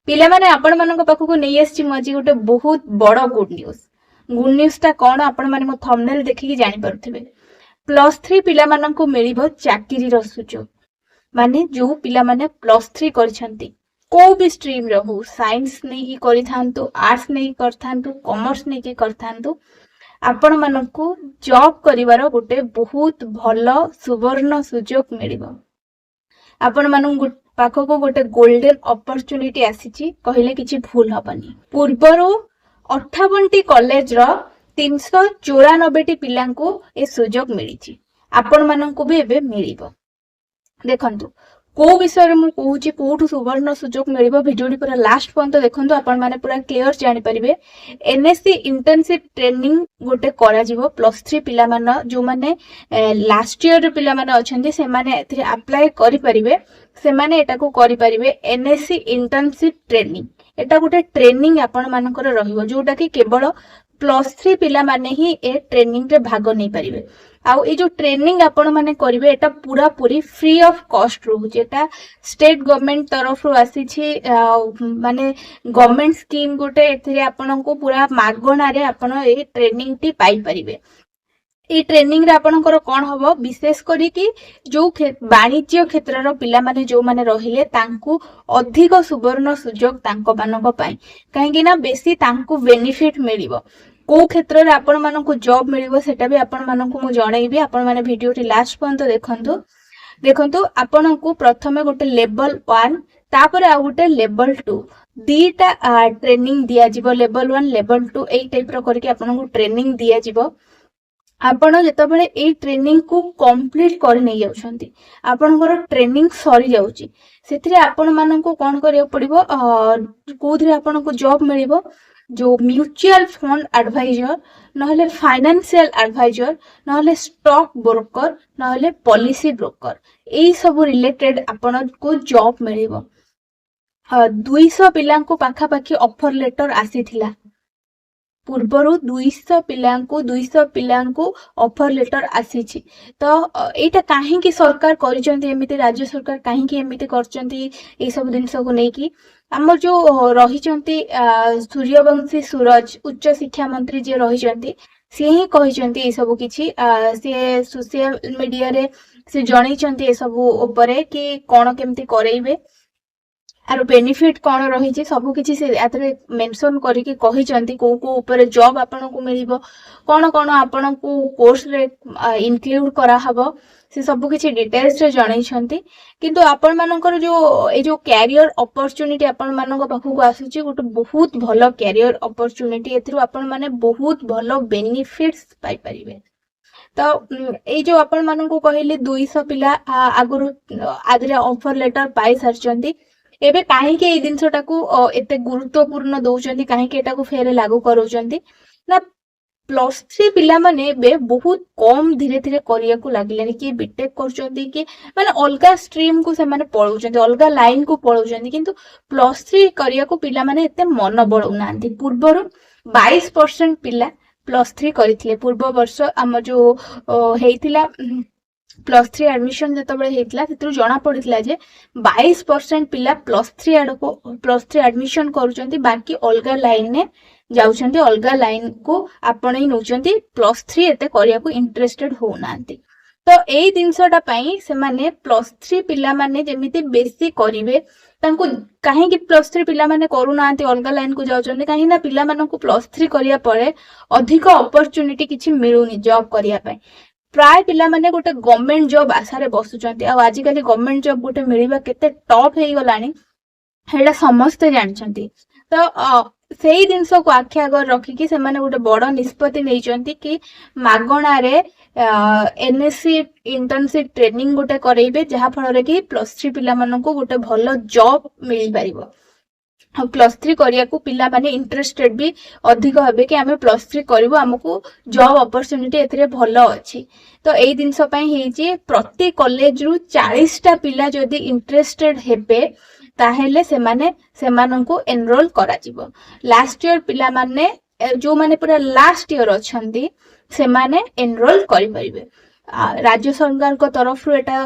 पिला माने आपण मानक पाखकु नै आछि म आज गोटे बहुत बड़ गुड न्यूज टा कोन आपण माने मो थंबनेल देखि जानि परथिबे। +3 पिला मानकु मिलिबो चाकरी रो सुजोग। माने जो पिला माने +3 करछंती को भी स्ट्रीम रहू, साइंस नहीं की करि थांतु, आर्ट्स नहीं कर थांतु, कॉमर्स नहीं की कर थांतु, आपण मानकु जॉब करिवार गोटे बहुत भलो सुवर्ण सुजोग मिलिबो। आपण मानकु पाखकु गोटे गोल्डन अपॉर्चुनिटी आसीची कहिले किछि भूल हबनी। पूर्वरु 58टी कॉलेज रो 394टी पिलांकु ए सुजोग मिलिची। आपण मानकु भी एबे मिलिबो। देखंतु को विषय मु कहूची कोठु सुवर्ण सुजोग मिलिबो, भिडियोटी पूरा लास्ट पर्यंत देखंतु आपण माने पूरा क्लियर जानि परिबे। एनएससी इंटर्नशिप ट्रेनिंग गोटे करा जिवो +3 पिला माने जो माने लास्ट ईयर पिला माने अछंती से माने एथिरे अप्लाई करि परिबे, से माने एटा को करि परिबे। एनएससी इंटर्नशिप ट्रेनिंग एटा गोटे ट्रेनिंग आपण मानकर रहिबो जोटा कि केवल +3 पिला माने ही ए ट्रेनिंग रे भाग नै परिबे। आउ ए जो ट्रेनिंग आपण माने करिवे एटा पूरा पूरी free of cost रहूची। Etah state government तरफ रु आसी छी, माने गवर्नमेंट स्कीम गोटे एथिरे आपण को पूरा मागणा रे आपण ए ट्रेनिंग टी पाई परिबे। ए ट्रेनिंग रे आपनकर कोन हबो, विशेष करी कि जो वाणिज्य क्षेत्र रो पिला माने जो माने रहिले तांकू अधिक सुवर्ण सुजोग तांको मानको पाई, काहे कि ना बेसी तांकू बेनिफिट मिलिबो। को क्षेत्र रे आपण मानको जॉब मिलिबो सेटा भी आपण मानको मु जणैबी। आपण माने भिडियो टी लास्ट पर्यंत देखंतु। देखंतु आपनको प्रथमे गोटे लेवल 1 तापर आ गोटे लेवल 2 दीटा ट्रेनिंग दिया जिवो। लेवल 1 लेवल 2 एई टाइप रो करके आपनको ट्रेनिंग दिया जिवो। आपण जेतबेले ए ट्रेनिंग को कंप्लीट कर नै जाउछंती, आपनकर ट्रेनिंग सरी जाउची, सेथिरे आपण माननको कोन करियो पड़िबो, कोथरे आपनको जॉब मिलिबो जो म्यूचुअल फंड एडवाइजर, नहले फाइनेंशियल एडवाइजर, नहले स्टॉक ब्रोकर, नहले पॉलिसी ब्रोकर, एई सब रिलेटेड आपनको जॉब मिलिबो। 200 पिलांको पाखा पाखी ऑफर लेटर आसीथिला। पूर्वरु 200 पिलांको ऑफर लेटर आसीछि। तो एटा काहे कि सरकार करिसंती एमिति, राज्य सरकार काहे कि एमिति करचंती ए सब दिनस को नै कि हमर जो रहिचंती सूर्यवंशी सूरज उच्च शिक्षा मंत्री जे रहिचंती से ही कहिचंती ए सब किछि। से सोशल मीडिया रे से जणैचंती ए सब ऊपरे कि कोन केमति करैबे, आरो बेनिफिट कोन रही सब किसी से आतरे मेंशन करके कहिचंती को ऊपर जॉब आपन को मिलिबो, कोन कोन आपन को कोर्स रे इंक्लूड करा हबो, से सब किसी डिटेल्स रे जणैछंती। किंतु आपन मानकर जो ए जो कैरियर अपॉर्चुनिटी आपन मानक पाखु को आसुची गोटे बहुत भलो कैरियर अपॉर्चुनिटी। एथरु आपन माने बहुत भलो बेनिफिट्स पाई परिबे। तो ए जो आपन मानन को कहले 200 पिला आगुरु आदरे ऑफर लेटर पाई सरचंती, एबे काहे के ए दिनसटा को एते गुरुत्वपूर्ण दउचंती, काहे के एटा को फेरे लागू करूचंती ना +3 पिला माने बे बहुत कम धीरे धीरे करिया को लागिलेनी कि बीटेक करचंती कि माने अलगा स्ट्रीम को से माने पळौचंती, अलगा लाइन को पळौचंती, किंतु +3 करिया को पिला माने एते मन बळौ नांती। पूर्वरु 22% पिला +3 करिथिले। पूर्व वर्ष हम जो हेइतिला +3 एडमिशन जतबे हेइतिला सेतरु जणा पड़ितला जे 22% पिला +3 एडमिशन करूचंती, बाकी अलगा लाइन ने जाउचंती, अलगा लाइन को आपनै नउचंती, +3 एते करिया को इंटरेस्टेड हो नांती। तो एई दिनसटा पई से माने +3 पिला माने जेमिति बेसी करिवे तांको काहे कि +3 पिला माने करू नांती, अलगा लाइन को जाउचंती, काहे ना पिला माननको +3 करिया परे अधिक अपॉर्चुनिटी किछि मिलुनी जॉब करिया पई। प्राय पिला माने गोटे गवर्नमेंट जॉब आशारे बसुचंती। आ आज काली गवर्नमेंट जॉब गोटे मिलिबा केते टफ हेई गलानी हेला समस्त जानचंती। तो सेही दिनस को आखि आगर रखिकी से माने गोटे बड़ निष्पत्ति नैचंती कि मागणा रे एनएससी इंटर्नशिप ट्रेनिंग गोटे करैबे, जहा फल रे कि +3 पिला माननको गोटे भलो जॉब मिल पारिबो। +3 करिया को पिला माने इंटरेस्टेड भी अधिक हेबे कि आमे +3 करिवो, हमकु जॉब अपॉर्चुनिटी एथिरे भलो अछि। तो एई दिनस पई हेची प्रति कॉलेज रु 40 टा पिला जदी इंटरेस्टेड हेबे ताहेले सेमाननको एनरोल करा जिवो। लास्ट ईयर पिला माने जो माने पूरा लास्ट ईयर अछंती से माने एनरोल करि परिबे। राज्य सरकार को तरफ रु एटा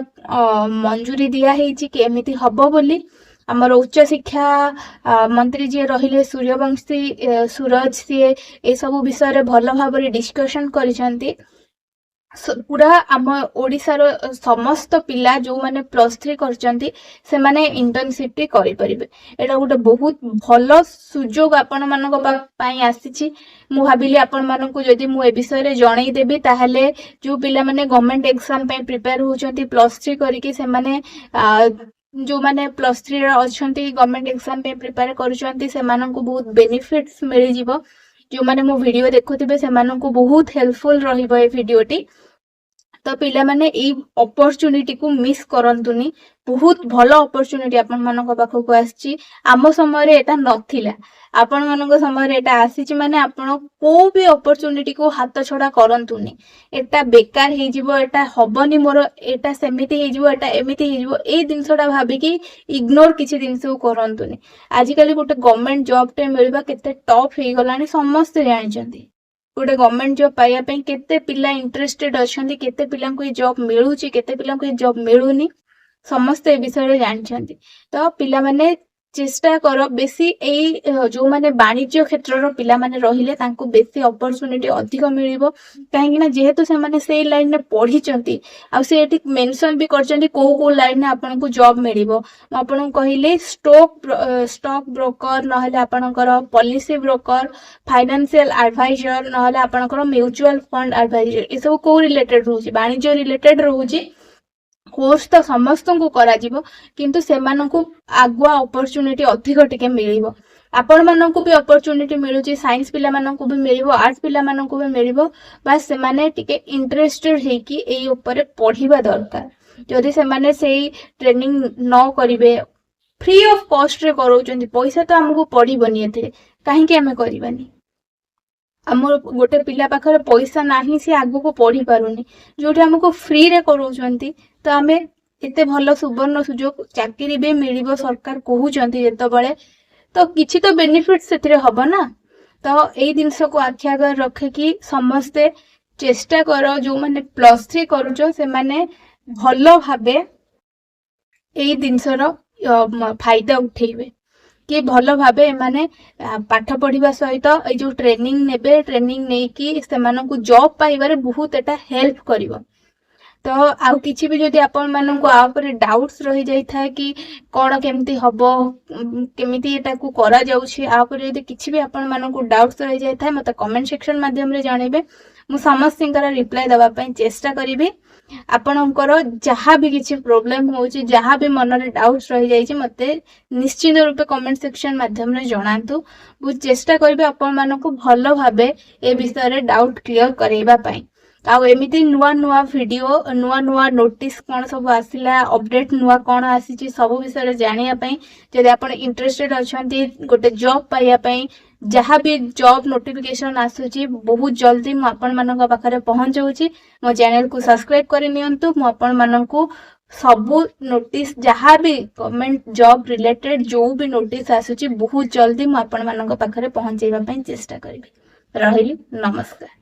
मंजूरी दिया हेची कि एमिति हबो बोली। ଆମର ଉଚ୍ଚ ଶିକ୍ଷା ମନ୍ତ୍ରୀ ଯିଏ ରହିଲେ ସୂର୍ଯ୍ୟବଂଶୀ ସୁରଜ, ସିଏ ଏସବୁ ବିଷୟରେ ଭଲ ଭାବରେ ଡିସ୍କସନ୍ କରିଛନ୍ତି। ପୁରା ଆମ ଓଡ଼ିଶାର ସମସ୍ତ ପିଲା ଯୋଉମାନେ +3 କରିଛନ୍ତି ସେମାନେ ଇଣ୍ଟର୍ନସିପଟି କରିପାରିବେ। ଏଇଟା ଗୋଟେ ବହୁତ ଭଲ ସୁଯୋଗ ଆପଣମାନଙ୍କ ପାଇଁ ଆସିଛି। ମୁଁ ଭାବିଲି ଆପଣମାନଙ୍କୁ ଯଦି ମୁଁ ଏ ବିଷୟରେ ଜଣେଇଦେବି ତାହେଲେ ଯୋଉ ପିଲାମାନେ ଗଭର୍ଣ୍ଣମେଣ୍ଟ ଏକ୍ସାମ ପାଇଁ ପ୍ରିପେୟାର ହଉଛନ୍ତି +3 କରିକି, ସେମାନେ ଯୋଉମାନେ +3ରେ ଅଛନ୍ତି ଗଭର୍ଣ୍ଣମେଣ୍ଟ ଏକ୍ସାମ ପାଇଁ ପ୍ରିପେୟାର କରୁଛନ୍ତି ସେମାନଙ୍କୁ ବହୁତ ବେନିଫିଟ୍ସ ମିଳିଯିବ। ଯୋଉମାନେ ମୋ ଭିଡ଼ିଓ ଦେଖୁଥିବେ ସେମାନଙ୍କୁ ବହୁତ ହେଲ୍ପଫୁଲ୍ ରହିବ ଏ ଭିଡ଼ିଓଟି। ତ ପିଲାମାନେ ଏଇ ଅପରଚ୍ୟୁନିଟିକୁ ମିସ୍ କରନ୍ତୁନି। ବହୁତ ଭଲ ଅପରଚ୍ୟୁନିଟି ଆପଣମାନଙ୍କ ପାଖକୁ ଆସିଛି। ଆମ ସମୟରେ ଏଟା ନଥିଲା, ଆପଣମାନଙ୍କ ସମୟରେ ଏଟା ଆସିଛି, ମାନେ ଆପଣ କୋଉ ବି ଅପରଚ୍ୟୁନିଟିକୁ ହାତ ଛଡ଼ା କରନ୍ତୁନି। ଏଟା ବେକାର ହେଇଯିବ, ଏଟା ହବନି ମୋର, ଏଟା ସେମିତି ହେଇଯିବ, ଏଟା ଏମିତି ହେଇଯିବ, ଏଇ ଜିନିଷଟା ଭାବିକି ଇଗ୍ନୋର କିଛି ଜିନିଷକୁ କରନ୍ତୁନି। ଆଜିକାଲି ଗୋଟେ ଗଭର୍ଣ୍ଣମେଣ୍ଟ ଜବ୍ଟେ ମିଳିବା କେତେ ଟଫ୍ ହେଇଗଲାଣି ସମସ୍ତେ ଜାଣିଛନ୍ତି। ଗୋଟେ ଗଭର୍ଣ୍ଣମେଣ୍ଟ ଜବ୍ ପାଇବା ପାଇଁ କେତେ ପିଲା ଇଣ୍ଟରେଷ୍ଟେଡ୍ ଅଛନ୍ତି, କେତେ ପିଲାଙ୍କୁ ଏ ଜବ୍ ମିଳୁଛି, କେତେ ପିଲାଙ୍କୁ ଏ ଜବ୍ ମିଳୁନି, ସମସ୍ତେ ଏ ବିଷୟରେ ଜାଣିଛନ୍ତି। ତ ପିଲାମାନେ ଚେଷ୍ଟା କର ବେଶୀ ଏଇ ଯୋଉମାନେ ବାଣିଜ୍ୟ କ୍ଷେତ୍ରର ପିଲାମାନେ ରହିଲେ ତାଙ୍କୁ ବେଶୀ ଅପରଚ୍ୟୁନିଟି ଅଧିକ ମିଳିବ। କାହିଁକି ନା ଯେହେତୁ ସେମାନେ ସେଇ ଲାଇନରେ ପଢିଛନ୍ତି, ଆଉ ସେ ଏଠି ମେନସନ୍ ବି କରିଛନ୍ତି କୋଉ କୋଉ ଲାଇନରେ ଆପଣଙ୍କୁ ଜବ୍ ମିଳିବ। ମୁଁ ଆପଣଙ୍କୁ କହିଲି ଷ୍ଟକ୍ ବ୍ରୋକର, ନହେଲେ ଆପଣଙ୍କର ପଲିସି ବ୍ରୋକର, ଫାଇନାନ୍ସିଆଲ ଆଡଭାଇଜର, ନହେଲେ ଆପଣଙ୍କର ମ୍ୟୁଚୁଆଲ ଫଣ୍ଡ ଆଡଭାଇଜର, ଏସବୁ କୋଉ ରିଲେଟେଡ ରହୁଛି? ବାଣିଜ୍ୟ ରିଲେଟେଡ ରହୁଛି। କୋର୍ସ ତ ସମସ୍ତଙ୍କୁ କରାଯିବ, କିନ୍ତୁ ସେମାନଙ୍କୁ ଆଗୁଆ ଅପରଚ୍ୟୁନିଟି ଅଧିକ ଟିକେ ମିଳିବ। ଆପଣମାନଙ୍କୁ ବି ଅପରଚ୍ୟୁନିଟି ମିଳୁଛି, ସାଇନ୍ସ ପିଲାମାନଙ୍କୁ ବି ମିଳିବ, ଆର୍ଟ୍ସ ପିଲାମାନଙ୍କୁ ବି ମିଳିବ। ବାସ୍ ସେମାନେ ଟିକେ ଇଣ୍ଟରେଷ୍ଟେଡ୍ ହେଇକି ଏଇ ଉପରେ ପଢିବା ଦରକାର। ଯଦି ସେମାନେ ସେଇ ଟ୍ରେନିଂ ନ କରିବେ, ଫ୍ରି ଅଫ୍ କଷ୍ଟରେ କରଉଛନ୍ତି, ପଇସା ତ ଆମକୁ ପଡିବନି ଏଥିରେ, କାହିଁକି ଆମେ କରିବାନି? ଆମର ଗୋଟେ ପିଲା ପାଖରେ ପଇସା ନାହିଁ, ସେ ଆଗକୁ ପଢି ପାରୁନି, ଯୋଉଠି ଆମକୁ ଫ୍ରିରେ କରଉଛନ୍ତି, ତ ଆମେ ଏତେ ଭଲ ସୁବର୍ଣ୍ଣ ସୁଯୋଗ, ଚାକିରି ବି ମିଳିବ ସରକାର କହୁଛନ୍ତି ଯେତେବେଳେ, ତ କିଛି ତ ବେନିଫିଟ ସେଥିରେ ହବ ନା। ତ ଏଇ ଜିନିଷକୁ ଆଖି ଆଗରେ ରଖିକି ସମସ୍ତେ ଚେଷ୍ଟା କର, ଯୋଉମାନେ +3 କରୁଛ ସେମାନେ ଭଲ ଭାବେ ଏଇ ଜିନିଷର ଫାଇଦା ଉଠେଇବେ, କି ଭଲ ଭାବେ ଏମାନେ ପାଠ ପଢିବା ସହିତ ଏଇ ଯୋଉ ଟ୍ରେନିଂ ନେବେ, ଟ୍ରେନିଂ ନେଇକି ସେମାନଙ୍କୁ ଜବ୍ ପାଇବାରେ ବହୁତ ଏଟା ହେଲ୍ପ କରିବ। ତ ଆଉ କିଛି ବି ଯଦି ଆପଣମାନଙ୍କୁ ଆ ଉପରେ ଡାଉଟ୍ସ ରହିଯାଇଥାଏ କି କଣ କେମିତି ହବ, କେମିତି ଏଟାକୁ କରାଯାଉଛି, ଆ ଉପରେ ଯଦି କିଛି ବି ଆପଣମାନଙ୍କୁ ଡାଉଟ୍ସ ରହିଯାଇଥାଏ ମତେ କମେଣ୍ଟ ସେକ୍ସନ ମାଧ୍ୟମରେ ଜଣେଇବେ। ମୁଁ ସମସ୍ତଙ୍କର ରିପ୍ଲାଏ ଦେବା ପାଇଁ ଚେଷ୍ଟା କରିବି। ଆପଣଙ୍କର ଯାହା ବି କିଛି ପ୍ରୋବ୍ଲେମ ହଉଛି, ଯାହା ବି ମନରେ ଡାଉଟ୍ସ ରହିଯାଇଛି, ମତେ ନିଶ୍ଚିତ ରୂପେ କମେଣ୍ଟ ସେକ୍ସନ ମାଧ୍ୟମରେ ଜଣାନ୍ତୁ। ମୁଁ ଚେଷ୍ଟା କରିବି ଆପଣମାନଙ୍କୁ ଭଲ ଭାବେ ଏ ବିଷୟରେ ଡାଉଟ୍ କ୍ଲିୟର କରେଇବା ପାଇଁ। ଆଉ ଏମିତି ନୂଆ ନୂଆ ଭିଡିଓ, ନୂଆ ନୂଆ ନୋଟିସ୍ କଣ ସବୁ ଆସିଲା, ଅପଡେଟ୍ ନୂଆ କଣ ଆସିଛି, ସବୁ ବିଷୟରେ ଜାଣିବା ପାଇଁ ଯଦି ଆପଣ ଇଣ୍ଟରେଷ୍ଟେଡ୍ ଅଛନ୍ତି ଗୋଟେ ଜବ୍ ପାଇବା ପାଇଁ, ଯାହା ବି ଜବ୍ ନୋଟିଫିକେସନ ଆସୁଛି ବହୁତ ଜଲ୍ଦି ମୁଁ ଆପଣମାନଙ୍କ ପାଖରେ ପହଞ୍ଚଉଛି। ମୋ ଚ୍ୟାନେଲକୁ ସବସ୍କ୍ରାଇବ କରି ନିଅନ୍ତୁ। ମୁଁ ଆପଣମାନଙ୍କୁ ସବୁ ନୋଟିସ୍, ଯାହା ବି ଗଭର୍ଣ୍ଣମେଣ୍ଟ ଜବ୍ ରିଲେଟେଡ୍ ଯୋଉ ବି ନୋଟିସ୍ ଆସୁଛି ବହୁତ ଜଲ୍ଦି ମୁଁ ଆପଣମାନଙ୍କ ପାଖରେ ପହଞ୍ଚେଇବା ପାଇଁ ଚେଷ୍ଟା କରିବି। ରହିଲି, ନମସ୍କାର।